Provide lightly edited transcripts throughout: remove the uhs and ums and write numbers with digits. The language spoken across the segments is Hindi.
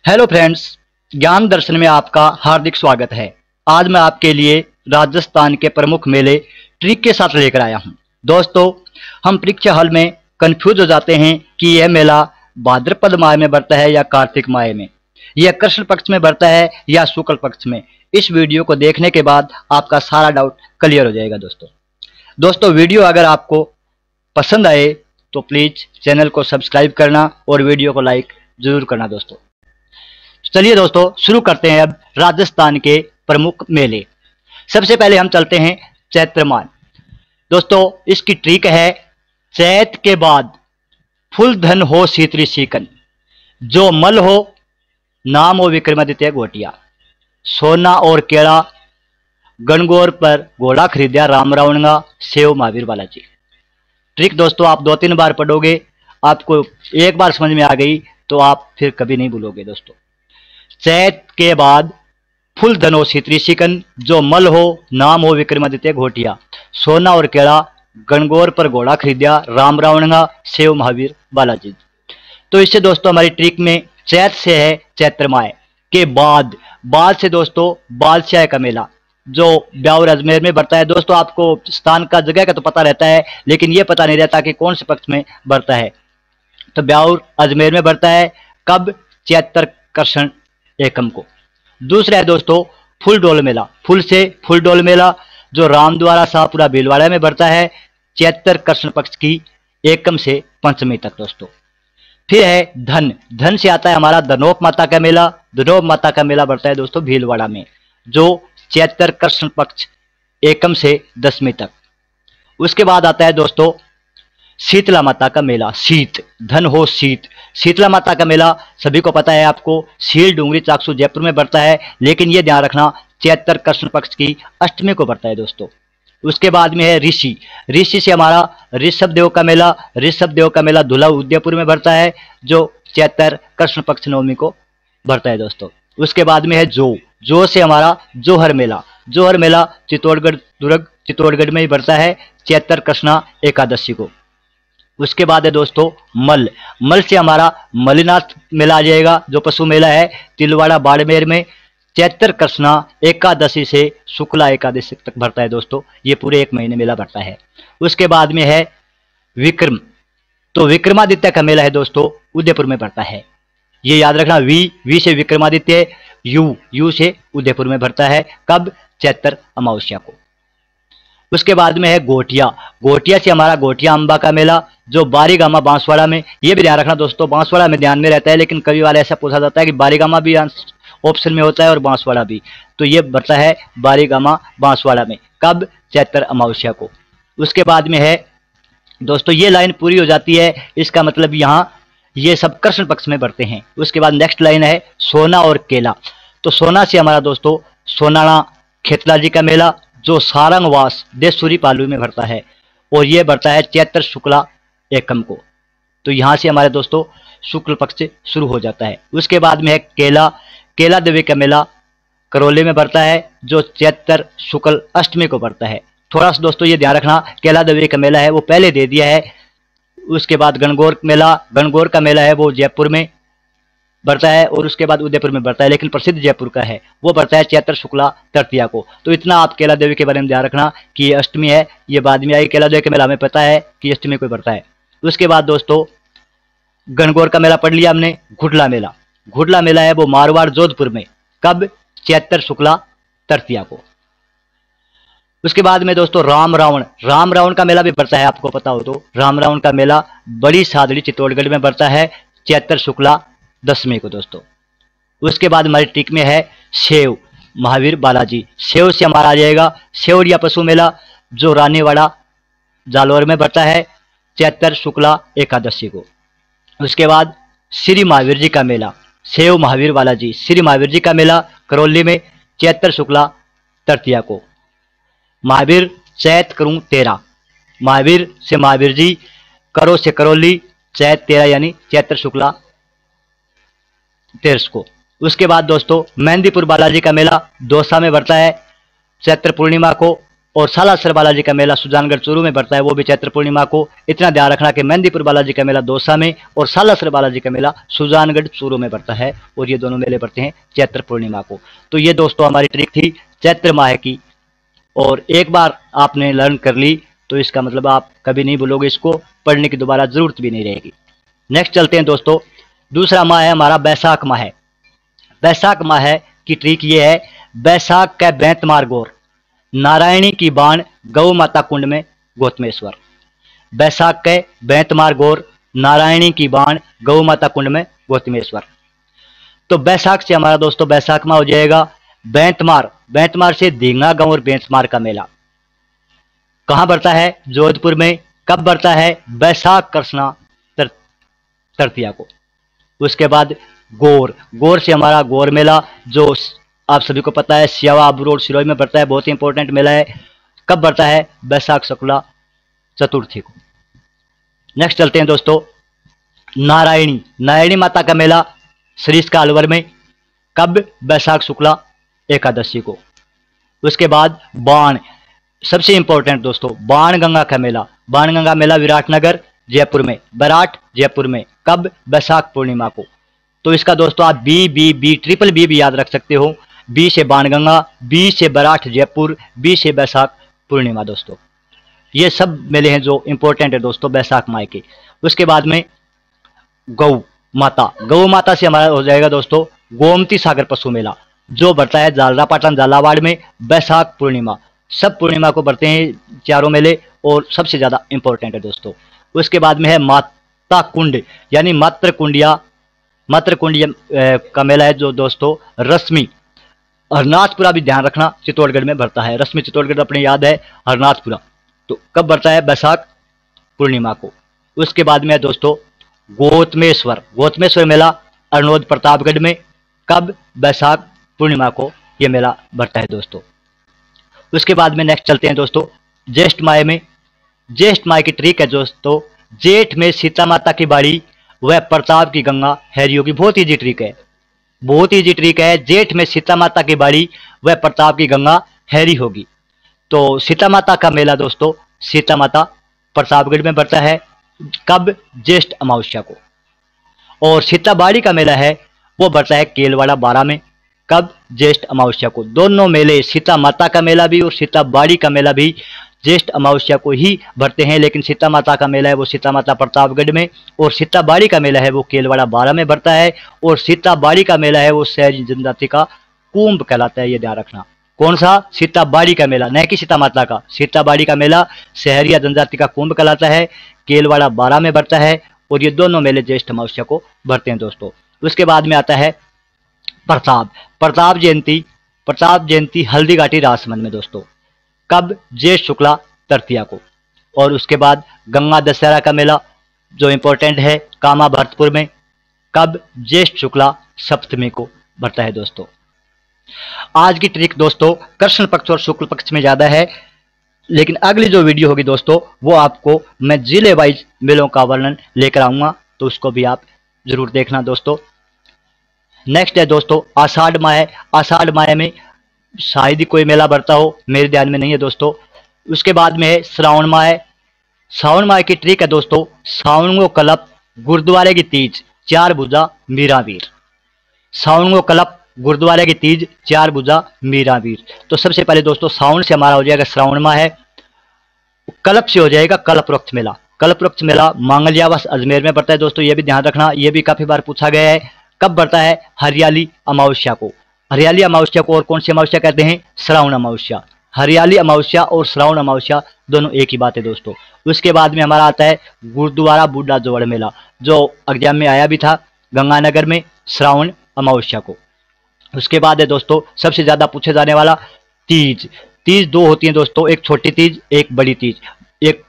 हेलो फ्रेंड्स, ज्ञान दर्शन में आपका हार्दिक स्वागत है। आज मैं आपके लिए राजस्थान के प्रमुख मेले ट्रिक के साथ लेकर आया हूं। दोस्तों, हम परीक्षा हॉल में कंफ्यूज हो जाते हैं कि यह मेला भाद्रपद माह में बढ़ता है या कार्तिक माह में, यह कृष्ण पक्ष में बढ़ता है या शुक्ल पक्ष में। इस वीडियो को देखने के बाद आपका सारा डाउट क्लियर हो जाएगा। दोस्तों, वीडियो अगर आपको पसंद आए तो प्लीज चैनल को सब्सक्राइब करना और वीडियो को लाइक जरूर करना। चलिए दोस्तों, शुरू करते हैं अब राजस्थान के प्रमुख मेले। सबसे पहले हम चलते हैं चैत्र माह। दोस्तों, इसकी ट्रिक है चैत के बाद फुल धन हो सीतरी सीकन, जो मल हो नाम हो विक्रमादित्य घोटिया, सोना और केड़ा गणगौर पर घोड़ा खरीदा राम रावणगा सेव महावीर बालाजी। ट्रिक दोस्तों आप 2-3 बार पढ़ोगे, आपको एक बार समझ में आ गई तो आप फिर कभी नहीं भूलोगे। दोस्तों, चैत के बाद फुल धनो सीतरी सिकन, जो मल हो नाम हो विक्रमादित्य घोटिया, सोना और केड़ा गणगौर पर घोड़ा खरीदा राम रावणगा सेव महावीर बालाजी। तो इससे दोस्तों हमारी ट्रिक में चैत से है चैत्र माह के बाद से दोस्तों बादशाह का मेला जो ब्यावर अजमेर में बढ़ता है। दोस्तों, आपको स्थान का जगह का तो पता रहता है, लेकिन यह पता नहीं रहता कि कौन से पक्ष में बढ़ता है। तो ब्यावर अजमेर में बढ़ता है कब? चैत्र कृष्ण एकम को। दूसरा है दोस्तों फुल डोल मेला, फुल डोल मेला जो रामद्वारा शाहपुरा भीलवाड़ा में बढ़ता है चैत्र कृष्ण पक्ष की एकम से पंचमी तक। दोस्तों, फिर है धन से आता है हमारा धनोप माता का मेला। धनोप माता का मेला बढ़ता है दोस्तों भीलवाड़ा में, जो चैत्र कृष्ण पक्ष एकम से दसवीं तक। उसके बाद आता है दोस्तों शीतला माता का मेला, धन हो शीतला माता का मेला सभी को पता है, आपको सील डूंगरी चाकसू जयपुर में बढ़ता है, लेकिन यह ध्यान रखना चैत्र कृष्ण पक्ष की अष्टमी को बढ़ता है। दोस्तों, उसके बाद में है ऋषि से हमारा ऋषभ देव का मेला धुला उदयपुर में बढ़ता है, जो चैत्र कृष्ण पक्ष नवमी को बढ़ता है। दोस्तों, उसके बाद में है जो से हमारा जोहर मेला चित्तौड़गढ़ दुर्ग चित्तौड़गढ़ में ही बढ़ता है चैत्र कृष्णा एकादशी को। उसके बाद है दोस्तों मल से हमारा मलिनाथ मेला आ जाएगा, जो पशु मेला है तिलवाड़ा बाड़मेर में चैत्र कृष्णा एकादशी से शुक्ला एकादशी तक बढ़ता है। दोस्तों, ये पूरे 1 महीने मेला बढ़ता है। उसके बाद में है विक्रम, तो विक्रमादित्य का मेला है दोस्तों उदयपुर में बढ़ता है। ये याद रखना, वी से विक्रमादित्य, यू से उदयपुर में बढ़ता है कब? चैत्र अमावस्या को। उसके बाद में है गोटिया से हमारा गोटिया अम्बा का मेला जो बारीगामा बांसवाड़ा में। ये भी ध्यान रखना दोस्तों, बांसवाड़ा में ध्यान में रहता है, लेकिन कभी वाला ऐसा पूछा जाता है कि बारीगामा भी ऑप्शन में होता है और बांसवाड़ा भी, तो ये बढ़ता है बारीगामा बांसवाड़ा में कब? चैत्र अमावस्या को। उसके बाद में है दोस्तों, ये लाइन पूरी हो जाती है, इसका मतलब यहाँ ये सब कृष्ण पक्ष में बढ़ते हैं। उसके बाद नेक्स्ट लाइन है सोना और केला, तो सोना से हमारा दोस्तों सोनाना खेतला जी का मेला जो सारंगवास देशूरी पालू में बढ़ता है, और ये बढ़ता है चैत्र शुक्ला एकम को। तो यहाँ से हमारे दोस्तों शुक्ल पक्ष शुरू हो जाता है। उसके बाद में है केला देवी का मेला करौली में बढ़ता है, जो चैत्र शुक्ल अष्टमी को बढ़ता है। थोड़ा सा दोस्तों ये ध्यान रखना, केला देवी का मेला है वो पहले दे दिया है। उसके बाद गणगौर का मेला है वो जयपुर में बढ़ता है, और उसके बाद उदयपुर में बढ़ता है, लेकिन प्रसिद्ध जयपुर का है वो बढ़ता है चैत्र शुक्ला तृतीया को। तो इतना आप केला देवी के बारे में ध्यान रखना कि ये अष्टमी है, ये बाद में आई। केला देवी के मेला में पता है कि अष्टमी को बढ़ता है। उसके बाद दोस्तों गणगौर का मेला पढ़ लिया हमने। घुटला मेला है वो मारवाड़ जोधपुर में कब? चैत्र शुक्ला तृतीया को। उसके बाद में दोस्तों राम रावण का मेला भी बढ़ता है, आपको पता हो तो। राम रावण का मेला बड़ी सादड़ी चित्तौड़गढ़ में बढ़ता है चैत्र शुक्ला दसवीं को। दोस्तों, उसके बाद हमारी ट्रिक में है सेव महावीर बालाजी। सेव से हमारा आ जाएगा सेवड़िया पशु मेला जो रानीवाड़ा जालौर में बढ़ता है चैत्र शुक्ला एकादशी को। उसके बाद श्री महावीर जी का मेला, सेव महावीर बालाजी श्री महावीर जी का मेला करौली में चैत्र शुक्ला तृतीया को। महावीर चैत करूं 13, महावीर से महावीर जी, करो से करौली, चैत 13 यानी चैत्र शुक्ला 13 को। उसके बाद दोस्तों मेहंदीपुर बालाजी का मेला दौसा में बढ़ता है चैत्र पूर्णिमा को और सालासर बालाजी का मेला सुजानगढ़ चूरू में पड़ता है, वो भी चैत्र पूर्णिमा को। इतना ध्यान रखना कि मेहंदीपुर बालाजी का मेला दौसा में और सालासर बालाजी का मेला सुजानगढ़ चूरू में पड़ता है, और ये दोनों मेले पड़ते हैं चैत्र पूर्णिमा को। तो ये दोस्तों हमारी ट्रिक थी चैत्र माह की, और एक बार आपने लर्न कर ली तो इसका मतलब आप कभी नहीं भूलोगे, इसको पढ़ने की दोबारा जरूरत भी नहीं रहेगी। नेक्स्ट चलते हैं दोस्तों, दूसरा माह है हमारा बैसाख माह है। बैसाख माह की ट्रिक ये है, बैसाख का बैंतमार गौर, नारायणी की बाण गौ माता कुंड में गौतमेश्वर। बैसाख के बैंतमार गौर, नारायणी की बाण गौ माता कुंड में गौतमेश्वर। तो बैसाख से हमारा दोस्तों बैसाख माह हो जाएगा बैंतमार, बैंतमार से धींगा गांव और बैंतमार का मेला कहां बढ़ता है? जोधपुर में। कब बढ़ता है? बैसाख कृष्णा तृतीया को। उसके बाद गौर, गौर से हमारा गौर मेला जो आप सभी को पता है सियावा आबू रोड सिरोही में बढ़ता है, बहुत ही इंपॉर्टेंट मेला है। कब बढ़ता है? बैसाख शुक्ला चतुर्थी को। नेक्स्ट चलते हैं दोस्तों, नारायणी, नारायणी माता का मेला सरिस्का अलवर में। कब? बैसाख शुक्ला एकादशी को। उसके बाद बाण, सबसे इंपॉर्टेंट दोस्तों बाण गंगा का मेला, बाण गंगा मेला विराटनगर जयपुर में, बराट जयपुर में। कब? बैसाख पूर्णिमा को। तो इसका दोस्तों आप बी ट्रिपल बी भी याद रख सकते हो। बी से बाणगंगा, बी से बराठ जयपुर, बी से बैसाख पूर्णिमा। दोस्तों ये सब मेले हैं जो इंपॉर्टेंट है दोस्तों बैसाख माह के। उसके बाद में गौ माता, गौ माता से हमारा हो जाएगा दोस्तों गोमती सागर पशु मेला जो बढ़ता है झालरापाटन झालावाड़ में बैसाख पूर्णिमा। सब पूर्णिमा को बढ़ते हैं चारों मेले और सबसे ज़्यादा इंपॉर्टेंट है दोस्तों। उसके बाद में है माता कुंड यानी मातृ कुंडिया का मेला है जो दोस्तों रश्मि हरनाथपुरा भी ध्यान रखना चित्तौड़गढ़ में बढ़ता है। रश्मि चित्तौड़गढ़ अपने याद है हरनाथपुरा। तो कब बढ़ता है? बैसाख पूर्णिमा को। उसके बाद में है दोस्तों गौतमेश्वर, गौतमेश्वर मेला अरनोद प्रतापगढ़ में। कब? बैसाख पूर्णिमा को यह मेला बढ़ता है दोस्तों। उसके बाद में नेक्स्ट चलते हैं दोस्तों ज्येष्ठ माह में। ज्येष्ठ माह की ट्रिक है दोस्तों, जेठ में सीता माता की बाड़ी वह प्रताप की गंगा हैरी होगी। बहुत ईजी ट्रिक है, बहुत ईजी ट्रिक है। जेठ में सीता माता की बाड़ी वह प्रताप की गंगा हैरी होगी। तो सीता माता का मेला दोस्तों सीता माता प्रतापगढ़ में बढ़ता है। कब? ज्येष्ठ अमावस्या को। और सीता बाड़ी का मेला है वो बढ़ता है केलवाड़ा 12 में। कब? ज्येष्ठ अमावस्या को। दोनों मेले सीता माता का मेला भी और सीता बाड़ी का मेला भी ज्येष्ठ अमावस्या को ही भरते हैं। लेकिन सीता माता का मेला है वो सीता माता प्रतापगढ़ में, और सीता बाड़ी का मेला है वो केलवाड़ा 12 में भरता है। और सीता बाड़ी का मेला है वो सहरी जनजाति का कुंभ कहलाता है, ये ध्यान रखना। कौन सा? सीता बाड़ी का मेला, न कि सीता माता का। सीता बाड़ी का मेला सहरिया जनजाति का कुंभ कहलाता है, केलवाड़ा 12 में भरता है। और ये दोनों मेले ज्येष्ठ अमावस्या को भरते हैं दोस्तों। उसके बाद में आता है प्रताप जयंती हल्दी घाटी राजसमंद में दोस्तों। कब? ज्येष्ठ शुक्ला तृतीया को। और उसके बाद गंगा दशहरा का मेला जो इंपॉर्टेंट है कामा भरतपुर में। कब? ज्येष्ठ शुक्ला सप्तमी को भरता है दोस्तों। आज की ट्रिक दोस्तों कृष्ण पक्ष और शुक्ल पक्ष में ज्यादा है, लेकिन अगली जो वीडियो होगी दोस्तों वो आपको मैं जिले वाइज मेलों का वर्णन लेकर आऊंगा, तो उसको भी आप जरूर देखना दोस्तों। नेक्स्ट है दोस्तों आषाढ़ माह। आषाढ़ माह में शायद ही कोई मेला बढ़ता हो, मेरे ध्यान में नहीं है दोस्तों। उसके बाद में है श्रावण माह। श्रावण माह की ट्रिक है दोस्तों, सावन को कलप गुरुद्वारे की तीज 4 भुजा मीरावीर। सावन को कलप गुरुद्वारे की तीज 4 भुजा मीरावीर। तो सबसे पहले दोस्तों सावन से हमारा हो जाएगा श्रावण माह है, कल्प से हो जाएगा कल्पवृक्ष मेला। कल्पवृक्ष मेला मांगलियावास अजमेर में पड़ता है दोस्तों, ये भी ध्यान रखना, ये भी काफी बार पूछा गया है। कब बढ़ता है? हरियाली अमावस्या को। हरियाली अमावस्या को और कौन सी अमावस्या कहते हैं? श्रावण अमावस्या। हरियाली अमावस्या और श्रावण अमावस्या दोनों एक ही बात है दोस्तों। उसके बाद में हमारा आता है गुरुद्वारा बूढ़ा जोड़ मेला जो एग्जाम में आया भी था गंगानगर में श्रावण अमावस्या को। उसके बाद है दोस्तों सबसे ज्यादा पूछे जाने वाला तीज। तीज 2 होती है दोस्तों, एक छोटी तीज एक बड़ी तीज, एक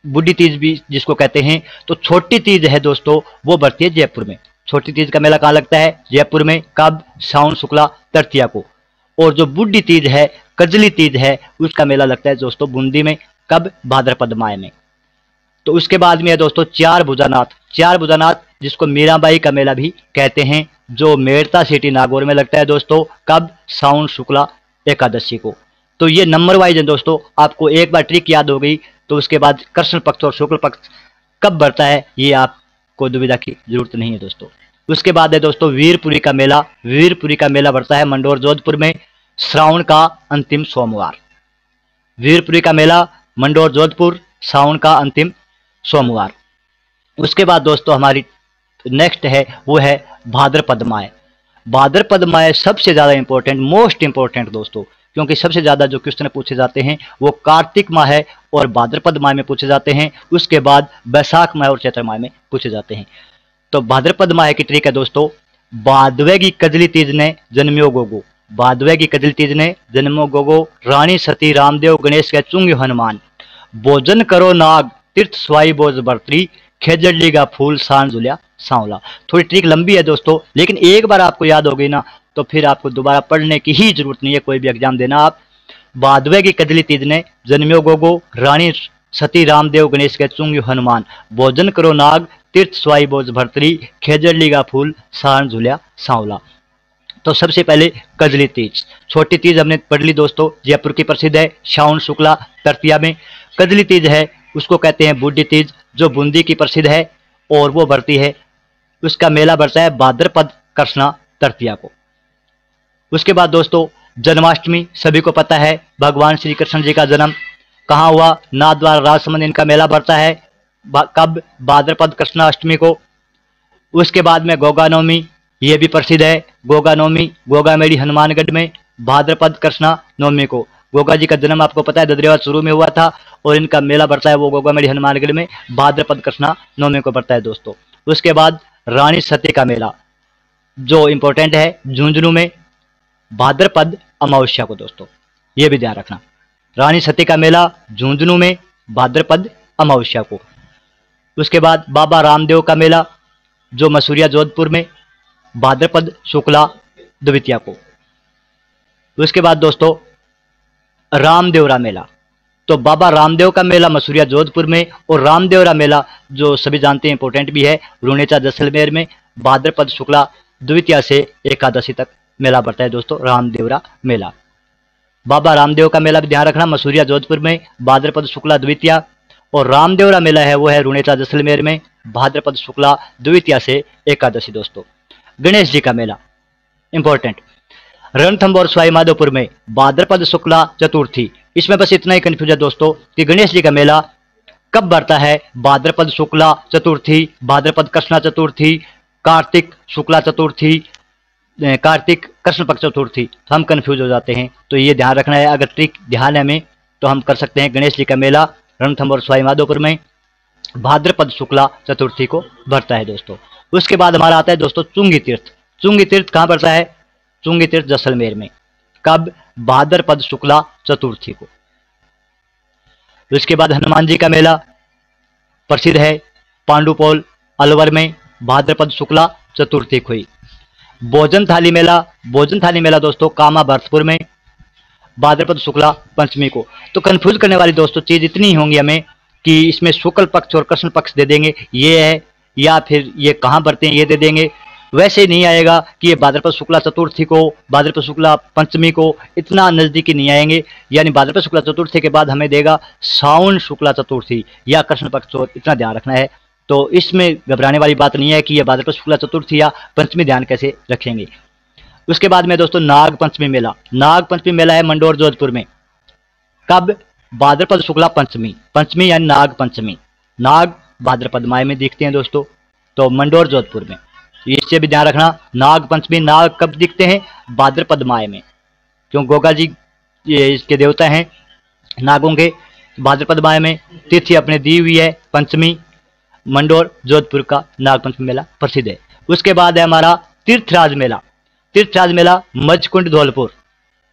बूढ़ी तीज भी जिसको कहते हैं। तो छोटी तीज है दोस्तों वो बढ़ती है जयपुर में। छोटी तीज का मेला कहाँ लगता है? जयपुर में। कब? सावन शुक्ला तृतीया को। और जो बूढ़ी तीज है कजली तीज है उसका मेला लगता है दोस्तों बूंदी में। कब? भाद्रपद माह में। तो उसके बाद में है दोस्तों चार भुजानाथ जिसको मीराबाई का मेला भी कहते हैं जो मेड़ता सिटी नागौर में लगता है दोस्तों। कब? सावन शुक्ला एकादशी को। तो ये नंबर वाइज है दोस्तों। आपको एक बार ट्रिक याद हो गई तो उसके बाद कृष्ण पक्ष और शुक्ल पक्ष कब बढ़ता है ये आपको दुविधा की जरूरत नहीं है दोस्तों। उसके बाद है दोस्तों वीरपुरी का मेला। वीरपुरी का मेला बढ़ता है मंडोर जोधपुर में श्रावण का अंतिम सोमवार। वीरपुरी का मेला मंडोर जोधपुर श्रावण का अंतिम सोमवार। उसके बाद दोस्तों हमारी नेक्स्ट है वो है भाद्रपद माह। भाद्रपद माह सबसे ज़्यादा इंपॉर्टेंट, मोस्ट इंपॉर्टेंट दोस्तों, क्योंकि सबसे ज़्यादा जो क्वेश्चन पूछे जाते हैं वो कार्तिक माह है और भाद्रपद माह में पूछे जाते हैं। उसके बाद बैसाख माह और चैत्र माह में पूछे जाते हैं। तो भाद्रपद माह की ट्रिक है दोस्तों, भादवे की कजली तीज ने जन्म्यो गोगो। भादवे की कजली तीज ने जन्मो गोगो, रानी सती रामदेव गणेश के चुंग्य हनुमान, भोजन करो नाग तीर्थ स्वाई बोझ बर्तरी, खेजड़ी का फूल सान जुलिया सांवला। थोड़ी ट्रिक लंबी है दोस्तों, लेकिन एक बार आपको याद हो गई ना तो फिर आपको दोबारा पढ़ने की ही जरूरत नहीं है कोई भी एग्जाम देना आप। भादवे की कजली तीज ने जन्म्यो गोगो, रानी सती रामदेव गणेश के चुंग्य हनुमान, भोजन करो नाग तीर्थ स्वाई बोझ भरतरी, खेजड़ी का फूल सान झुलिया सांवला। तो सबसे पहले कजली तीज, छोटी तीज हमने पढ़ ली दोस्तों, जयपुर की प्रसिद्ध है, श्रावण शुक्ला तृतीया में। कजली तीज है उसको कहते हैं बूढ़ी तीज, जो बूंदी की प्रसिद्ध है और वो बढ़ती है, उसका मेला बढ़ता है भाद्रपद कृष्णा तृतीया को। उसके बाद दोस्तों जन्माष्टमी, सभी को पता है भगवान श्री कृष्ण जी का जन्म कहाँ हुआ, नाथद्वारा राजसमंद इनका मेला बढ़ता है कब, भाद्रपद कृष्णाष्टमी को। उसके बाद में गोगा नवमी, ये भी प्रसिद्ध है, गोगा नवमी, गोगा मेड़ी हनुमानगढ़ में भाद्रपद कृष्णा नवमी को। गोगा जी का जन्म आपको पता है ददरेवा शुरू में हुआ था और इनका मेला बढ़ता है वो गोगा मेड़ी हनुमानगढ़ में भाद्रपद कृष्णा नवमी को बढ़ता है दोस्तों। उसके बाद रानी सती का मेला जो इंपॉर्टेंट है झुंझुनू में भाद्रपद अमावस्या को दोस्तों, ये भी ध्यान रखना। रानी सती का मेला झुंझुनू में भाद्रपद अमावस्या को। उसके बाद बाबा रामदेव का मेला जो मसूरिया जोधपुर में भाद्रपद शुक्ला द्वितीया को। उसके बाद दोस्तों रामदेवरा मेला, तो बाबा रामदेव का मेला मसूरिया जोधपुर में और रामदेवरा मेला जो सभी जानते हैं इंपॉर्टेंट भी है रुणेचा जैसलमेर में भाद्रपद शुक्ला द्वितीया से एकादशी तक मेला बढ़ता है दोस्तों रामदेवरा मेला। बाबा रामदेव का मेला भी ध्यान रखना मसूरिया जोधपुर में भाद्रपद शुक्ला द्वितीया, और रामदेवरा मेला है वो है रुणेचा जैसलमेर में भाद्रपद शुक्ला द्वितीया से एकादशी दोस्तों। गणेश जी का मेला इंपॉर्टेंट रणथंभौर सवाई माधोपुर में भाद्रपद शुक्ला चतुर्थी। इसमें बस इतना ही कंफ्यूज है दोस्तों कि गणेश जी का मेला कब बढ़ता है, भाद्रपद शुक्ला चतुर्थी, भाद्रपद कृष्णा चतुर्थी, कार्तिक शुक्ला चतुर्थी, कार्तिक कृष्ण पक्ष चतुर्थी, तो हम कंफ्यूज हो जाते हैं। तो ये ध्यान रखना है, अगर ट्रिक ध्यान है हमें तो हम कर सकते हैं। गणेश जी का मेला रणथंभौर सवाई माधोपुर में भाद्रपद शुक्ला चतुर्थी को बढ़ता है दोस्तों। उसके बाद हमारा आता है दोस्तों चुंगी तीर्थ। चुंगी तीर्थ कहाँ बढ़ता है, चुंगी तीर्थ जैसलमेर में कब, भाद्रपद शुक्ला चतुर्थी को। उसके बाद हनुमान जी का मेला प्रसिद्ध है पांडुपोल अलवर में भाद्रपद शुक्ला चतुर्थी को ही। भोजन थाली मेला, भोजन थाली मेला दोस्तों कामा भरतपुर में भाद्रपद शुक्ला पंचमी को। तो कंफ्यूज करने वाली दोस्तों चीज इतनी ही होंगी हमें कि इसमें शुक्ल पक्ष और कृष्ण पक्ष दे देंगे ये है, या फिर ये कहाँ बढ़ते हैं ये दे देंगे। वैसे नहीं आएगा कि ये भाद्रपद शुक्ला चतुर्थी को, भाद्रपद शुक्ला पंचमी को, इतना नजदीकी नहीं आएंगे। यानी भाद्रपद शुक्ला चतुर्थी के बाद हमें देगा सावन शुक्ला चतुर्थी या कृष्ण पक्ष, इतना ध्यान रखना है। तो इसमें घबराने वाली बात नहीं है कि यह भाद्रपद शुक्ला चतुर्थी या पंचमी ध्यान कैसे रखेंगे। उसके बाद में दोस्तों नाग पंचमी मेला। नाग पंचमी मेला है मंडोर जोधपुर में कब, भाद्रपद शुक्ला पंचमी, पंचमी यानी नाग पंचमी। नाग भाद्रपद माह में दिखते हैं दोस्तों, तो मंडोर जोधपुर में, इससे भी ध्यान रखना। नाग पंचमी, नाग कब दिखते हैं, भाद्रपद माह में, क्यों गोगा जी ये इसके देवता हैं नागों के। भाद्रपद माह में तिथि अपने दी हुई है पंचमी, मंडोर जोधपुर का नाग पंचमी मेला प्रसिद्ध है। उसके बाद है हमारा तीर्थराज मेला। तीर्थराज मेला मजकुंड धौलपुर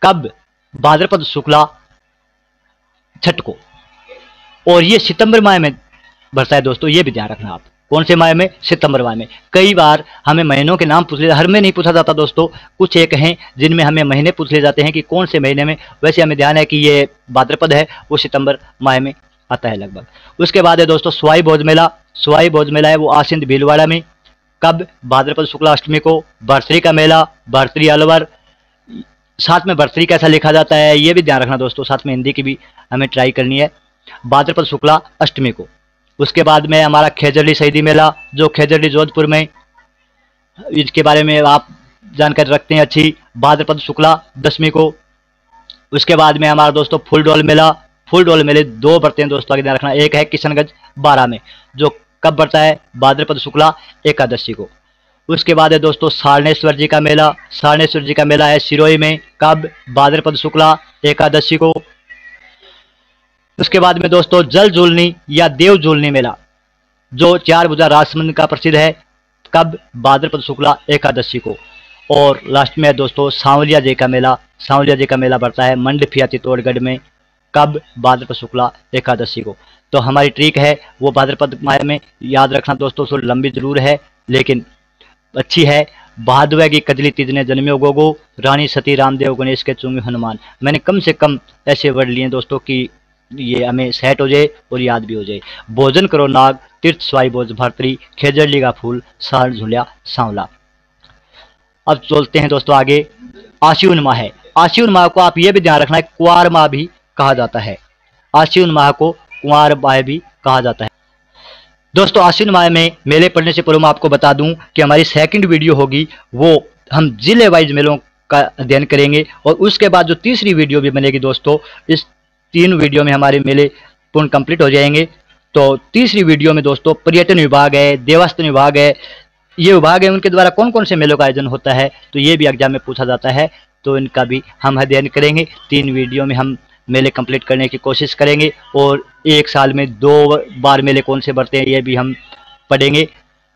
कब, भाद्रपद शुक्ला छठ को, और ये सितंबर माह में बढ़ता है दोस्तों, ये भी ध्यान रखना आप। कौन से माह में, सितंबर माह में। कई बार हमें महीनों के नाम पूछ ले, हर में नहीं पूछा जाता दोस्तों, कुछ एक हैं जिनमें हमें महीने पूछ ले जाते हैं कि कौन से महीने में। वैसे हमें ध्यान है कि ये भाद्रपद है वो सितंबर माह में आता है लगभग। उसके बाद है दोस्तों स्वाई भोज मेला। स्वाई भोज मेला है वो आसिंद भीलवाड़ा में कब, भाद्रपद शुक्ला अष्टमी को। भरतरी का मेला भरतरी अलवर साथ में बर्तरी कैसा लिखा जाता है ये भी ध्यान रखना दोस्तों, साथ में हिंदी की भी हमें ट्राई करनी है। भाद्रपद शुक्ला अष्टमी को। उसके बाद में हमारा खेजड़ली शहीदी मेला, जो खेजड़ली जोधपुर में, इसके बारे में आप जानकारी रखते हैं अच्छी, भाद्रपद शुक्ला दशमी को। उसके बाद में हमारा दोस्तों फूलडोल मेला। फूलडोल मेले दो बढ़ते हैं दोस्तों, आगे ध्यान रखना। एक है किशनगंज 12 में, जो कब बढ़ता है, भाद्रपद शुक्ला एकादशी को। उसके बाद है दोस्तों सारनेश्वर जी का मेला। सारनेश्वर जी का मेला है सिरोही में, कब, भाद्रपद शुक्ला एकादशी को। उसके बाद में दोस्तों जल झूलनी या देव झूलनी मेला, जो 4 भुजा राजसमंद का प्रसिद्ध है, कब, भाद्रपद शुक्ला एकादशी को। और लास्ट में है दोस्तों सांवलिया जी का मेला। सांवलिया जी का मेला बढ़ता है मंडफिया चित्तौड़गढ़ में, कब, भाद्रपद शुक्ला एकादशी को। तो हमारी ट्रिक है वो भाद्रपद माह में याद रखना दोस्तों, थोड़ी लंबी जरूर है लेकिन अच्छी है। भादवे की कजली तीज ने जन्म्यो गोगो, रानी सती रामदेव गणेश के चुंगे हनुमान। मैंने कम से कम ऐसे वर्ड लिए दोस्तों कि ये हमें सेट हो जाए और याद भी हो जाए। भोजन करो नाग, तीर्थ स्वाई भोज भरतरी, खेजड़ली का फूल, सार झुलिया सांवला। अब चलते हैं दोस्तों आगे। आश्विन माह है। आश्विन माह को आप ये भी ध्यान रखना है कुंवार माह भी कहा जाता है। आश्विन माह को कुंवार माह भी कहा जाता है दोस्तों। आश्विन माह में मेले पड़ने से पूर्व मैं आपको बता दूं कि हमारी सेकंड वीडियो होगी, वो हम जिले वाइज मेलों का अध्ययन करेंगे। और उसके बाद जो तीसरी वीडियो भी बनेगी दोस्तों, इस 3 वीडियो में हमारे मेले पूर्ण कंप्लीट हो जाएंगे। तो तीसरी वीडियो में दोस्तों पर्यटन विभाग है, देवस्थान विभाग है, ये विभाग है, उनके द्वारा कौन कौन से मेलों का आयोजन होता है, तो ये भी एग्जाम में पूछा जाता है, तो इनका भी हम अध्ययन करेंगे। 3 वीडियो में हम मेले कंप्लीट करने की कोशिश करेंगे। और एक साल में 2 बार मेले कौन से बढ़ते हैं ये भी हम पढ़ेंगे।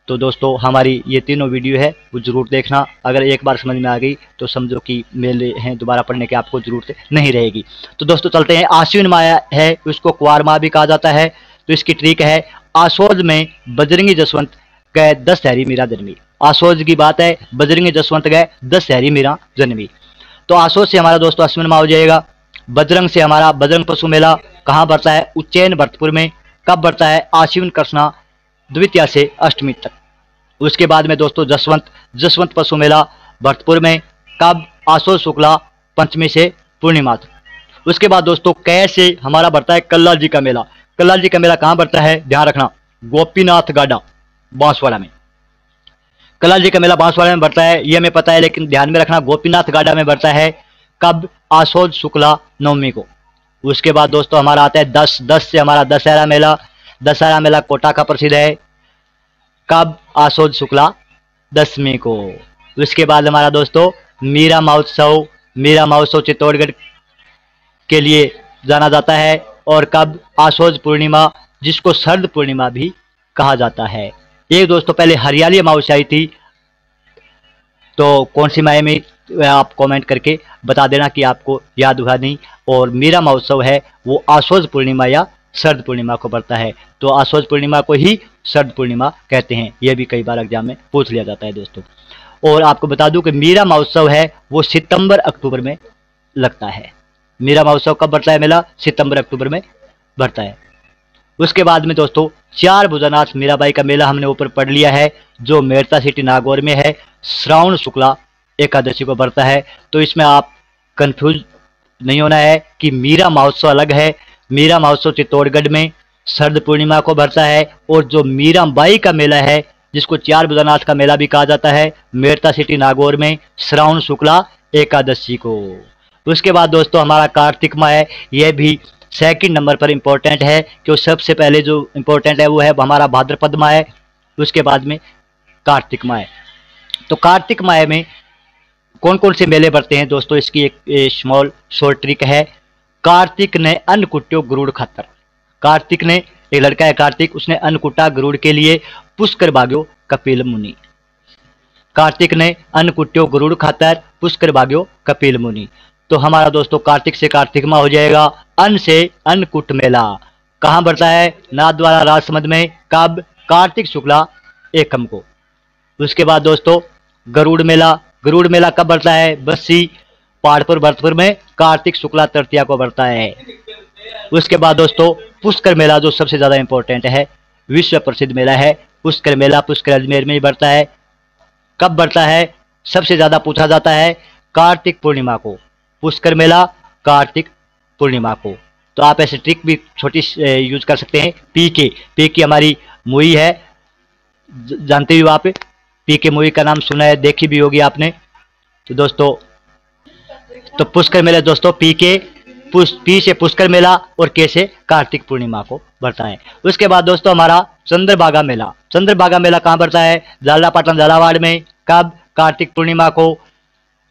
तो दोस्तों हमारी ये तीनों वीडियो है वो ज़रूर देखना। अगर एक बार समझ में आ गई तो समझो कि मेले हैं, दोबारा पढ़ने की आपको ज़रूरत नहीं रहेगी। तो दोस्तों चलते हैं। आश्विन माह है, उसको कुंवार माह भी कहा जाता है। तो इसकी ट्रिक है, आसोज में बजरंगी जसवंत गए 10 सहरी मीरा जन्मी। आसोज की बात है, बजरंगी जसवंत गए 10 सहरी मीरा जन्मी। तो आसोज से हमारा दोस्तों आश्विन माह हो जाएगा। बजरंग से हमारा बजरंग पशु मेला कहाँ बढ़ता है, उज्जैन भरतपुर में, कब बढ़ता है, आश्विन कृष्णा द्वितीया से अष्टमी तक। उसके बाद में दोस्तों जसवंत पशु मेला भरतपुर में, कब, आसोज शुक्ला पंचमी से पूर्णिमा तक। उसके बाद दोस्तों कैसे हमारा बढ़ता है कल्लाल जी का मेला। कल्लाल जी का मेला कहाँ बढ़ता है, ध्यान रखना, गोपीनाथ गाडा बांसवाड़ा में। कल्लाल जी का मेला बांसवाड़ा में बढ़ता है, ये हमें पता है, लेकिन ध्यान में रखना गोपीनाथ गाडा में बढ़ता है, कब, आसोज शुक्ला नवमी को। उसके बाद दोस्तों हमारा आता है 10 से हमारा दशहरा मेला। दशहरा मेला कोटा का प्रसिद्ध है, कब, आसोज शुक्ला दशमी को। उसके बाद हमारा दोस्तों मीरा महोत्सव। मीरा महोत्सव चित्तौड़गढ़ के लिए जाना जाता है, और कब, आसोज पूर्णिमा, जिसको शरद पूर्णिमा भी कहा जाता है। एक दोस्तों पहले हरियाली अमावस्या आई थी, तो कौन सी माह में आप कमेंट करके बता देना कि आपको याद हुआ नहीं। और मीरा महोत्सव है वो आसोज पूर्णिमा या शरद पूर्णिमा को बढ़ता है, तो आसोज पूर्णिमा को ही शरद पूर्णिमा कहते हैं। यह भी कई बार एग्जाम में पूछ लिया जाता है दोस्तों। और आपको बता दूं कि मीरा महोत्सव है वो सितंबर अक्टूबर में लगता है। मीरा महोत्सव कब बढ़ता है मेला, सितंबर अक्टूबर में बढ़ता है। उसके बाद में दोस्तों 4 भुजानाथ मीराबाई का मेला हमने ऊपर पढ़ लिया है, जो मेड़ता सिटी नागौर में है, श्रावण शुक्ला एकादशी को बढ़ता है। तो इसमें आप कंफ्यूज नहीं होना है कि मीरा महोत्सव अलग है। मीरा महोत्सव चित्तौड़गढ़ में शरद पूर्णिमा को बढ़ता है, और जो मीराबाई का मेला है जिसको 4 भुजानाथ का मेला भी कहा जाता है, मेड़ता सिटी नागौर में श्रावण शुक्ला एकादशी को। उसके बाद दोस्तों हमारा कार्तिक माह है, यह भी सेकंड नंबर पर इम्पोर्टेंट है, क्योंकि सबसे पहले जो इम्पोर्टेंट है वो है हमारा भाद्रपद माह है, उसके बाद में कार्तिक माह है। तो कार्तिक माह में कौन कौन से मेले बढ़ते हैं दोस्तों, इसकी एक स्मॉल शॉर्ट ट्रिक है। कार्तिक ने अन्न कुट्यो गरुड़ खातर। कार्तिक ने, एक लड़का है कार्तिक, उसने अन्न कुटा गरुड़ के लिए, पुष्कर भाग्यो कपिल मुनि। कार्तिक ने अन्न कुट्यो गरुड़ खातर, पुष्कर भाग्यो कपिल मुनि। तो हमारा दोस्तों कार्तिक से कार्तिक माह हो जाएगा। अन्न से अन्नकूट मेला कहाँ बढ़ता है, नाथद्वारा राजसमंद में, कब, कार्तिक शुक्ला एकम को। उसके बाद दोस्तों गरुड़ मेला। गरुड़ मेला कब बढ़ता है, बस्सी पहाड़पुर भरतपुर में, कार्तिक शुक्ला तृतीया को बढ़ता है। उसके बाद दोस्तों पुष्कर मेला जो सबसे ज्यादा इंपॉर्टेंट है, विश्व प्रसिद्ध मेला है पुष्कर मेला, पुष्कर अजमेर में ही बढ़ता है। कब बढ़ता है, सबसे ज्यादा पूछा जाता है कार्तिक पूर्णिमा को। पुष्कर मेला कार्तिक पूर्णिमा को। तो आप ऐसे ट्रिक भी छोटी यूज कर सकते हैं। पीके हमारी मूवी है, जानते हो आप, पीके मूवी का नाम सुना है, देखी भी होगी आपने। तो दोस्तों, तो पुष्कर मेला दोस्तों, पी से पुष्कर मेला और के से कार्तिक पूर्णिमा को बढ़ता है। उसके बाद दोस्तों हमारा चंद्रभागा मेला। चंद्रभागा मेला कहाँ बढ़ता है? झालापाटन झालावाड़ में। कब? कार्तिक पूर्णिमा को।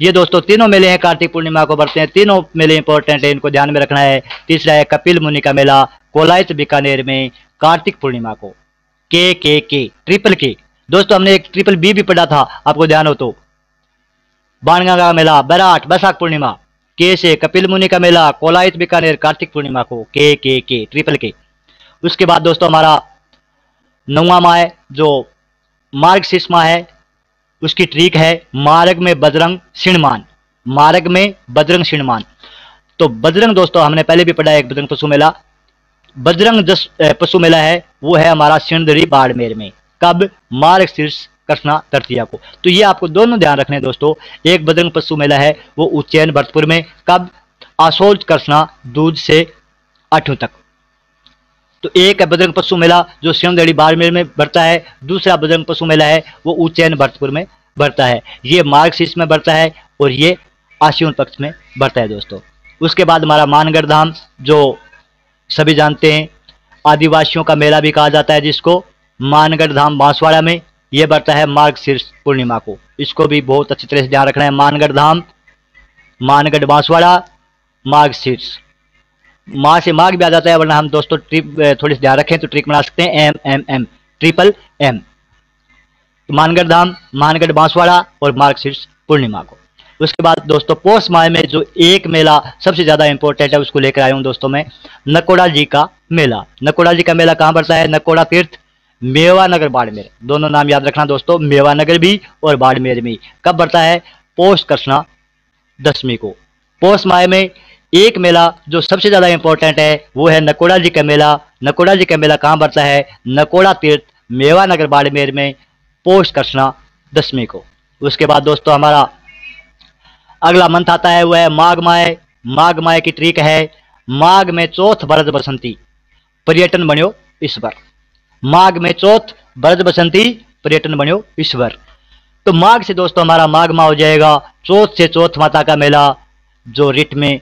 ये दोस्तों तीनों मेले हैं कार्तिक पूर्णिमा को बढ़ते हैं। तीनों मेले इंपॉर्टेंट है, इनको ध्यान में रखना है। तीसरा है कपिल मुनि का मेला, कोलायत बीकानेर में, कार्तिक पूर्णिमा को। के ट्रिपल के दोस्तों, हमने एक ट्रिपल बी भी पढ़ा था, आपको ध्यान हो तो। बाणगंगा मेला बैराट बैसाख पूर्णिमा। के से कपिल मुनि का मेला, कोलायत बीकानेर, कार्तिक पूर्णिमा को। के ट्रिपल के। उसके बाद दोस्तों हमारा 9वां माह है जो मार्गशीर्ष माह है, उसकी ट्रिक है मार्ग में बजरंग सिणमान। मार्ग में बजरंग सिणमान। तो बजरंग दोस्तों हमने पहले भी पढ़ा है, एक बजरंग पशु मेला। बजरंग पशु मेला है वो है हमारा सिणधरी बाड़मेर में। कब? मार्गशीर्ष कृष्णा तृतीया को। तो ये आपको दोनों ध्यान रखने हैं दोस्तों। एक बजरंग पशु मेला है वो उज्जैन भरतपुर में। कब? आशोज कृष्णा दूज से 8 तक। तो एक है बजरंग पशु मेला जो सिणधरी बाड़मेर में बढ़ता है। दूसरा बजरंग पशु मेला है वो उज्जैन भरतपुर में बढ़ता है। ये मार्गशीर्ष में बढ़ता है और ये आश्विन पक्ष में बढ़ता है दोस्तों। उसके बाद हमारा मानगढ़ धाम जो सभी जानते हैं, आदिवासियों का मेला भी कहा जाता है जिसको, मानगढ़ धाम बांसवाड़ा में। ये बढ़ता है मार्गशीर्ष पूर्णिमा को। इसको भी बहुत अच्छी तरह से ध्यान रखना है। मानगढ़ धाम, मानगढ़ बांसवाड़ा, मार्गशीर्ष। माँ से मार्ग भी आ जाता है, वरना हम दोस्तों ट्रिप थोड़ी सी ध्यान रखें तो ट्रिक बना सकते हैं एम ट्रिपल एम। मानगढ़ धाम, मानगढ़ बांसवाड़ा और मार्गशीर्ष पूर्णिमा को। उसके बाद दोस्तों पोष माह में जो एक मेला सबसे ज्यादा इंपॉर्टेंट है उसको लेकर आया हूं दोस्तों मैं, नकोड़ा जी का मेला। नकोड़ा जी का मेला कहाँ बढ़ता है? नकोड़ा तीर्थ, मेवानगर बाड़मेर। दोनों नाम याद रखना दोस्तों, मेवानगर भी और बाड़मेर भी। कब बढ़ता है? पोष कृष्णा दशमी को। पोष माह में एक मेला जो सबसे ज्यादा इंपॉर्टेंट है वो है नकोड़ा जी का मेला। नकोड़ा जी का मेला कहाँ बढ़ता है? नकोड़ा तीर्थ, मेवानगर बाड़मेर में, पोष कृष्णा दशमी को। उसके बाद दोस्तों हमारा अगला मंथ आता है वो है माघ माह। माघ माह की ट्रिक है माघ में चौथ बरद बसंती पर्यटन बन्यो ईश्वर। माघ में चौथ बरद बसंती पर्यटन बन्यो ईश्वर। तो माघ से दोस्तों हमारा माघ माह हो जाएगा। चौथ से चौथ माता का मेला जो रिट में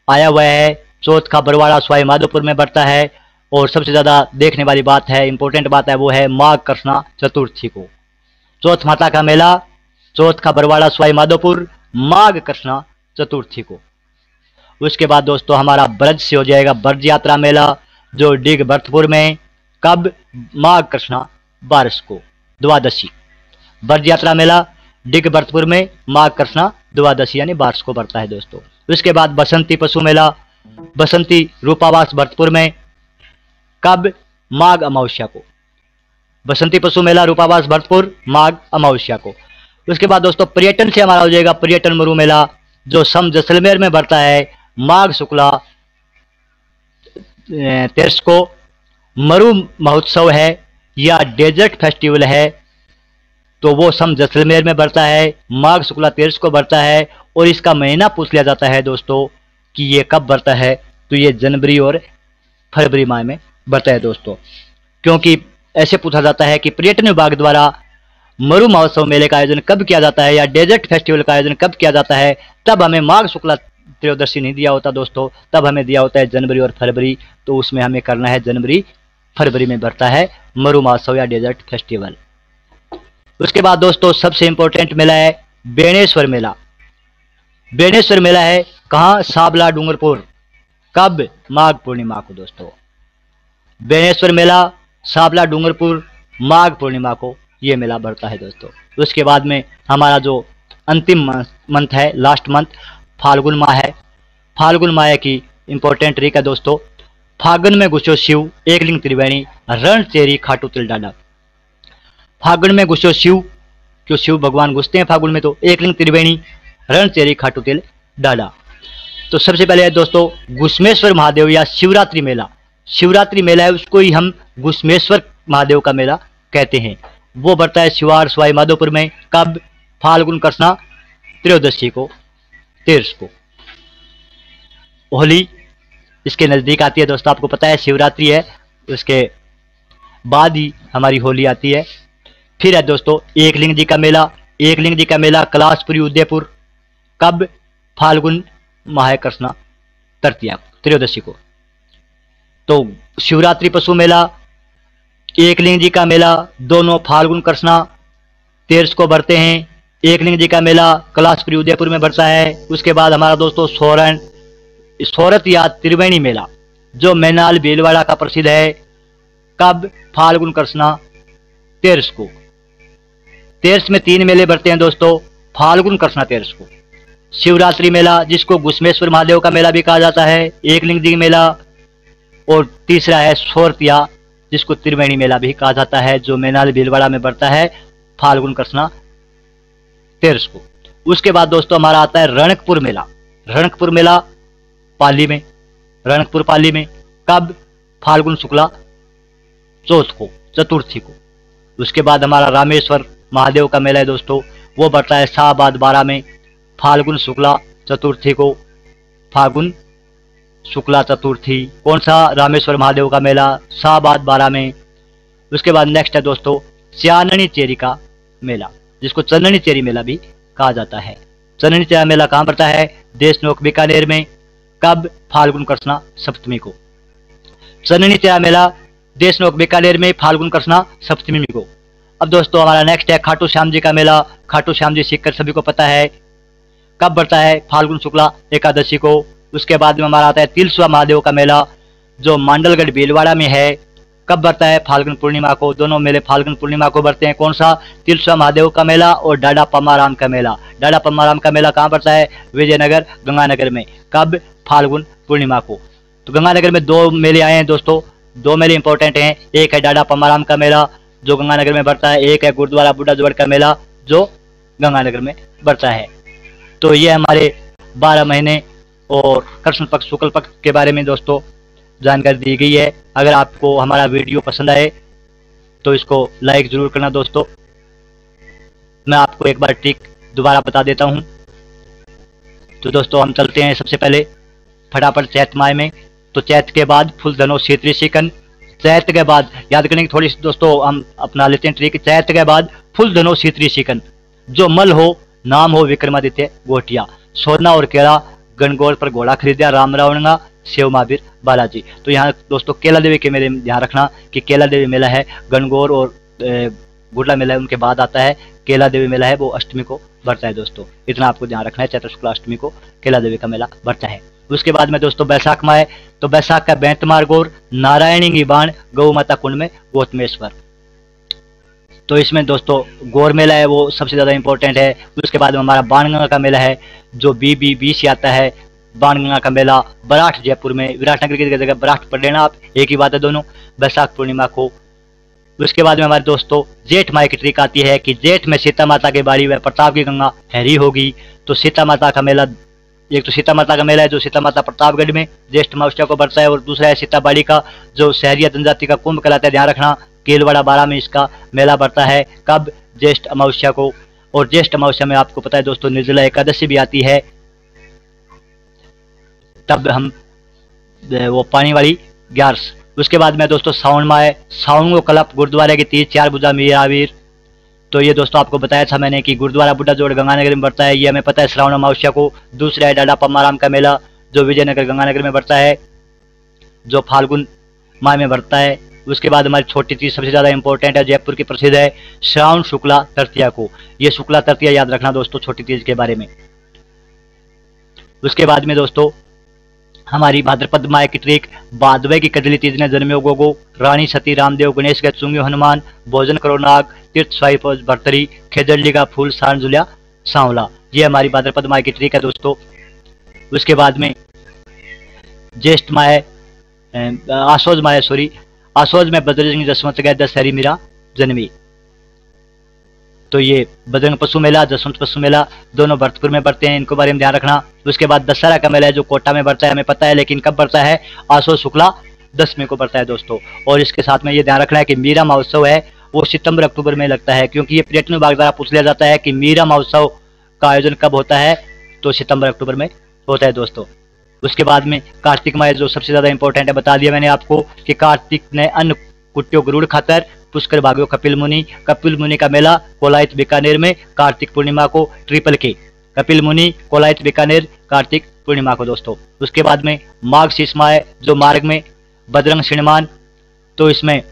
आया हुआ है। चौथ का बरवाड़ा सवाई माधोपुर में बढ़ता है। और सबसे ज्यादा देखने वाली बात है, इंपॉर्टेंट बात है, वो है माघ कृष्णा चतुर्थी को। चौथ माता का मेला, चौथ का बरवाड़ा सवाई माधोपुर, माघ कृष्णा चतुर्थी को। उसके बाद दोस्तों हमारा ब्रज से हो जाएगा ब्रज यात्रा मेला जो डिग भरतपुर में। कब? माघ कृष्णा 12 को, द्वादशी। ब्रज यात्रा मेला डिग भरतपुर में, माघ कृष्णा द्वादशी यानी 12 को बढ़ता है दोस्तों। उसके बाद बसंती पशु मेला, बसंती रूपावास भरतपुर में। कब? माघ अमावस्या को। बसंती पशु मेला रूपावास भरतपुर, माघ अमावस्या को। उसके बाद दोस्तों पर्यटन से हमारा हो जाएगा पर्यटन मरु मेला जो सम जैसलमेर में बढ़ता है माघ शुक्ला 23 को। मरु महोत्सव है या डेजर्ट फेस्टिवल है तो वो सम जैसलमेर में बढ़ता है, माघ शुक्ला 23 को बढ़ता है। और इसका महीना पूछ लिया जाता है दोस्तों कि ये कब बढ़ता है, तो ये जनवरी और फरवरी माह में बढ़ता है दोस्तों। क्योंकि ऐसे पूछा जाता है कि पर्यटन विभाग द्वारा मरु महोत्सव मेले का आयोजन कब किया जाता है या डेजर्ट फेस्टिवल का आयोजन कब किया जाता है, तब हमें माघ शुक्ला त्रयोदशी नहीं दिया होता दोस्तों, तब हमें दिया होता है जनवरी और फरवरी। तो उसमें हमें करना है जनवरी फरवरी में बढ़ता है मरु महोत्सव या डेजर्ट फेस्टिवल। उसके बाद दोस्तों सबसे इंपॉर्टेंट मेला है बेणेश्वर मेला। बेणेश्वर मेला है कहाँ? साबला डूंगरपुर। कब? माघ पूर्णिमा को दोस्तों। बेणेश्वर मेला साबला डूंगरपुर माघ पूर्णिमा को ये मेला बढ़ता है दोस्तों। उसके बाद में हमारा जो अंतिम मंथ है, लास्ट मंथ, फाल्गुन माह है। फाल्गुन माह की इंपॉर्टेंट ट्रिक है दोस्तों, फागुन में घुसो शिव एकलिंग त्रिवेणी रण चेरी खाटू तिल डाडा। फागुन में घुसो शिव, क्यों शिव भगवान घुसते हैं फागुन में, तो एकलिंग त्रिवेणी रण चेरी खाटू तिल डाडा। तो सबसे पहले है दोस्तों घुसमेश्वर महादेव या शिवरात्रि मेला। शिवरात्रि मेला है उसको ही हम घुसमेश्वर महादेव का मेला कहते हैं। वो बढ़ता है शिवार सवाई माधोपुर में। कब? फाल्गुन कृष्णा त्रयोदशी को 23 को। होली इसके नज़दीक आती है दोस्तों। आपको पता है शिवरात्रि है, उसके बाद ही हमारी होली आती है। फिर है दोस्तों एकलिंग जी का मेला। एकलिंग जी का मेला कैलाशपुरी उदयपुर, कब? फाल्गुन माह कृष्णा तृतीया त्रयोदशी को। तो शिवरात्रि पशु मेला, एकलिंग जी का मेला दोनों फाल्गुन कृष्णा 13 को बढ़ते हैं। एकलिंग जी का मेला कैलाशपुरी उदयपुर में बढ़ता है। उसके बाद हमारा दोस्तों सोरत या त्रिवेणी मेला जो मैनाल भीलवाड़ा का प्रसिद्ध है, कब? फाल्गुन कृष्णा 13 को। 13 में 3 मेले बढ़ते हैं दोस्तों, फाल्गुन कृष्णा 13 को। शिवरात्रि मेला जिसको घुसमेश्वर महादेव का मेला भी कहा जाता है, एकलिंग जी मेला, और तीसरा है सोरतिया जिसको त्रिवेणी मेला भी कहा जाता है, जो मैनाल भीलवाड़ा में बढ़ता है फाल्गुन कृष्णा 13 को। उसके बाद दोस्तों हमारा आता है रणकपुर मेला। रणकपुर मेला पाली में, रणकपुर पाली में, कब? फाल्गुन शुक्ला चौथ को, चतुर्थी को। उसके बाद हमारा रामेश्वर महादेव का मेला है दोस्तों, वो बढ़ता है शाहबाद 12 में, फाल्गुन शुक्ला चतुर्थी को। फाल्गुन शुक्ला चतुर्थी कौन सा? रामेश्वर महादेव का मेला शाहबाद 12 में। उसके बाद नेक्स्ट है दोस्तों चाननी चेरी का मेला जिसको चंदनी चेरी मेला भी कहा जाता है। चंदनी चेरी मेला कहाँ पड़ता है? देशनोक बीकानेर में, कब? फाल्गुन कृष्णा सप्तमी को। चंदनी चेरी मेला देशनोक बीकानेर में फाल्गुन कृष्णा सप्तमी को। अब दोस्तों हमारा नेक्स्ट है खाटू श्याम जी का मेला। खाटू श्याम जी सीकर सभी को पता है, कब बढ़ता है? फाल्गुन शुक्ला एकादशी को। उसके बाद में हमारा आता है तिलस्वा महादेव का मेला जो मांडलगढ़ भीलवाड़ा में है, कब बढ़ता है? फाल्गुन पूर्णिमा को। दोनों मेले फाल्गुन पूर्णिमा को बढ़ते हैं। कौन सा? तिलस्वा महादेव का मेला और डाडा पम्माराम का मेला। डाडा पम्माराम का मेला कहाँ पड़ता है? विजयनगर गंगानगर में, कब? फाल्गुन पूर्णिमा को। तो गंगानगर में 2 मेले आए हैं दोस्तों, 2 मेले इंपॉर्टेंट हैं। एक है डाडा पम्माराम का मेला जो गंगानगर में बढ़ता है, एक है गुरुद्वारा बुढ़ा जोड़ का मेला जो गंगानगर में बढ़ता है। तो ये हमारे 12 महीने और कृष्ण पक्ष शुक्ल पक्ष के बारे में दोस्तों जानकारी दी गई है। अगर आपको हमारा वीडियो पसंद आए तो इसको लाइक जरूर करना दोस्तों। मैं आपको एक बार ट्रिक दोबारा बता देता हूं। तो दोस्तों हम चलते हैं सबसे पहले फटाफट चैत माह में। तो चैत के बाद फुल धनो शीतरी शिकन, चैत के बाद याद करने की थोड़ी दोस्तों हम अपना लेते हैं ट्रिक। चैत के बाद फुल धनो शीतरी शिकन, जो मल हो नाम हो विक्रमादित्य गोटिया, सोना और केला गणगौर पर घोड़ा खरीदा राम रावणगा शिव महावीर बालाजी। तो यहाँ दोस्तों केला देवी के मेले में ध्यान रखना कि केला देवी मेला है, गणगौर और गुड़ला मेला है उनके बाद आता है। केला देवी मेला है वो अष्टमी को बढ़ता है दोस्तों, इतना आपको ध्यान रखना है। चैत्र शुक्ला अष्टमी को केला देवी का मेला बढ़ता है। उसके बाद में दोस्तों बैसाख माह है, तो बैसाख का बैंतमार गौर नारायणी की बाण गौ माता कुंड में गौतमेश्वर। तो इसमें दोस्तों गौर मेला है वो सबसे ज़्यादा इंपॉर्टेंट है। उसके बाद में हमारा बाणगंगा का मेला है जो बी से आता है। बाणगंगा का मेला बराठ जयपुर में, विराटनगर की जगह बराठ पढ़ लेना आप, एक ही बात है दोनों, बैसाख पूर्णिमा को। उसके बाद में हमारे दोस्तों जेठ माह की ट्रिक आती है कि जेठ में सीता माता की बाड़ी व प्रताप की गंगा हैरी होगी। तो सीता माता का मेला, एक तो सीता माता का मेला है जो सीता माता प्रतापगढ़ में ज्येष्ठ अमावस्या को बढ़ता है, और दूसरा है सीता बाड़ी का जो शहरिया जनजाति का कुंभ कहलाता है। ध्यान रखना केलवाड़ा 12 में इसका मेला बढ़ता है, कब? ज्येष्ठ अमावस्या को। और ज्येष्ठ अमावस्या में आपको पता है दोस्तों निर्जला एकादशी भी आती है, तब हम वो पानी वाली ग्यारस। उसके बाद में दोस्तों सावन माह है, सावन को कलप गुरुद्वारे की 3-4 भुजा मीरावीर। तो ये दोस्तों आपको बताया था मैंने कि गुरुद्वारा बुढ़ा जोड़ गंगानगर में बढ़ता है, ये हमें पता है श्रावण अमावस्या को। दूसरा है डाडा पम्माराम का मेला जो विजयनगर गंगानगर में बढ़ता है, जो फाल्गुन माह में बढ़ता है। उसके बाद हमारी छोटी चीज सबसे ज्यादा इंपॉर्टेंट है, जयपुर की प्रसिद्ध है श्रावण शुक्ला तृतीया को। ये शुक्ला तृतीया याद रखना दोस्तों छोटी चीज के बारे में। उसके बाद में दोस्तों हमारी भाद्रपद माह की ट्रिक, बादवे की कजली तीज ने जन्म्यो गोगो, रानी सती रामदेव गणेश गत चुंग्यो हनुमान, भोजन करो नाग, तीर्थ स्वाई फौज भरतरी, खेजड़ली का फूल सान जुलिया सांवला। ये हमारी भाद्रपद माह की ट्रिक है दोस्तों। उसके बाद में ज्येष्ठ माह, आसोज माह सॉरी, आसोज में बजरंग जसवंत गए दशहरी मीरा जन्मी। तो ये बजरंग पशु मेला, जसवंत पशु मेला दोनों भरतपुर में बढ़ते हैं, इनको बारे में ध्यान रखना। उसके बाद दशहरा का मेला है जो कोटा में बढ़ता है, हमें पता है, लेकिन कब बढ़ता है? आसो शुक्ला 10 को बढ़ता है दोस्तों। और इसके साथ में ये ध्यान रखना है कि मीरा महोत्सव है वो सितंबर अक्टूबर में लगता है, क्योंकि ये पर्यटन विभाग द्वारा पूछ लिया जाता है कि मीरा महोत्सव का आयोजन कब होता है, तो सितंबर अक्टूबर में होता है दोस्तों। उसके बाद में कार्तिक माह जो सबसे ज्यादा इंपॉर्टेंट है, बता दिया मैंने आपको कि कार्तिक ने अन्न कुट्यो गरुड़ खातर पुष्कर भाग्यो कपिल मुनि का मेला कोलायत बीकानेर में कार्तिक पूर्णिमा को ट्रिपल के। कपिल मुनि कोलायत बीकानेर कार्तिक पूर्णिमा को दोस्तों। उसके बाद में माघ शीश माह जो मार्ग में बजरंग सिणमान, तो इसमें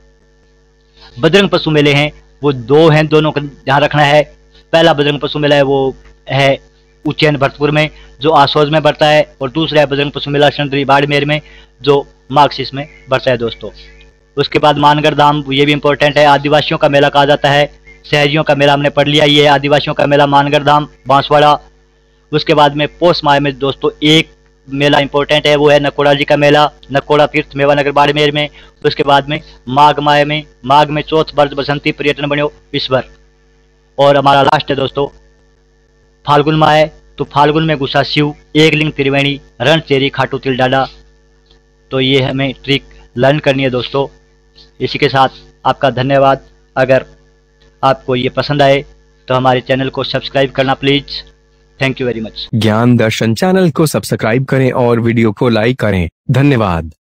बजरंग पशु मेले हैं वो दो हैं, दोनों का ध्यान रखना है। पहला बजरंग पशु मेला है वो है उज्जैन भरतपुर में जो आसोज में बढ़ता है, और दूसरा है बजरंग पशु मेला चंद्री बाड़मेर में जो मार्क्सिस में बढ़ता है दोस्तों। उसके बाद मानगढ़ धाम, ये भी इंपॉर्टेंट है, आदिवासियों का मेला कहा जाता है। शहरियों का मेला हमने पढ़ लिया, ये है आदिवासियों का मेला मानगढ़ धाम बांसवाड़ा। उसके बाद में पोष माह में दोस्तों एक मेला इंपॉर्टेंट है, वो है नकोड़ा जी का मेला, नकोड़ा तीर्थ मेवानगर बाड़मेर में। उसके बाद में माघ में चौथ वर्ष बसंती पर्यटन बनो विश्वर। और हमारा लास्ट है दोस्तों फाल्गुन माह है, तो फाल्गुन में गुस्सा शिव, एक लिंग त्रिवेणी, रण चेरी, खाटू तिल डाडा। तो ये हमें ट्रिक लर्न करनी है दोस्तों। इसी के साथ आपका धन्यवाद। अगर आपको ये पसंद आए तो हमारे चैनल को सब्सक्राइब करना please. Thank you very much. ज्ञान दर्शन चैनल को सब्सक्राइब करें और वीडियो को लाइक करें। धन्यवाद।